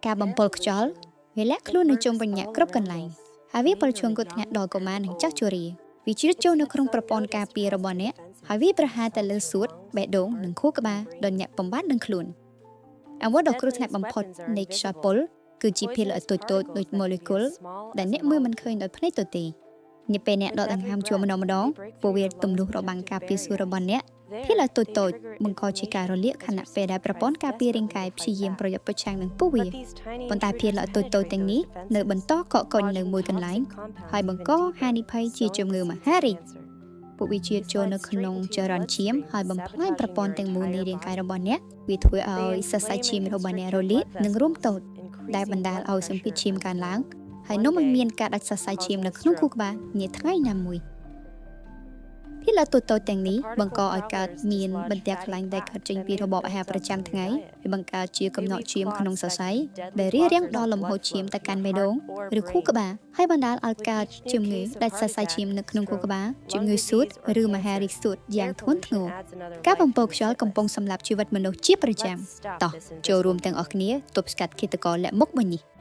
ការបំពល់ខ្យល់វាលាក់ខ្លួននៅជុំវិញអ្នកគ្រប់កន្លែងហើយវាប្រឈមគ្រោះថ្នាក់ដល់កុមារនិងចាស់ជរាវាជ្រៀតចូលនៅក្នុងប្រព័ន្ធការពាររបស់អ្នកហើយវាប្រហារទៅលើសួតបេះដូងនិងខួរក្បាលដល់អ្នកបំបត្តិនឹងខ្លួនអ្វីដ៏គ្រោះថ្នាក់បំផុតនៃខ្យល់ពុលគឺជាភាគល្អិតតូចៗដូច molecule ដែលអ្នកមើលមិនឃើញដោយភ្នែកទទេនៅពេលអ្នកដកដង្ហើមជួម្ដងពួកវាទម្លុះរបាំងការពារសួតរបស់អ្នកភាគល្អិតតូចៗបង្កជាការរលាកខណៈពេលដែលប្រព័ន្ធការពាររាងកាយព្យាយាមប្រយុទ្ធប្រឆាំងនឹងពួកវាប៉ុន្តែភាគល្អិតតូចៗទាំងនេះនៅបន្តកកកុញនៅមួយកន្លែងហើយបង្កហានិភ័យជាជំងឺមហារីកពួកវាជ្រៀតចូលនៅក្នុងចរន្តឈាមហើយបំផ្លាញប្រព័ន្ធទាំងមូលនៃរាងកាយរបស់អ្នកវាធ្វើឲ្យសរសៃឈាមរបស់អ្នករលាកនិងរួមតូចដែលបណ្ដាលឲ្យសម្ពាធឈាមកើនឡើងហើយនាំឲ្យមានការដាច់សរសៃឈាមនៅក្នុងខួរក្បាលនាថ្ងៃណាមួយភាគល្អិតតូចៗទាំងនេះបង្កឲ្យកើតមានបន្ទះខ្លាញ់ដែលកើតចេញពីរបបអាហារប្រចាំថ្ងៃវាបង្កើតជាកំណកឈាមក្នុងសរសៃដែលរារាំងដល់លំហូរឈាមទៅកាន់បេះដូងឬខួរក្បាលហើយបណ្ដាលឲ្យកើតជំងឺដាច់សរសៃឈាមនៅក្នុងខួរក្បាលជំងឺសួតឬមហារីកសួតយ៉ាងធ្ងន់ធ្ងរការបំពុលខ្យល់កំពុងសម្លាប់ជីវិតមនុស្សជាប្រចាំតោះចូលរួមទាំងអស់គ្នាទប់ស្កាត់ឃាតករលាក់មុខមួយនេះ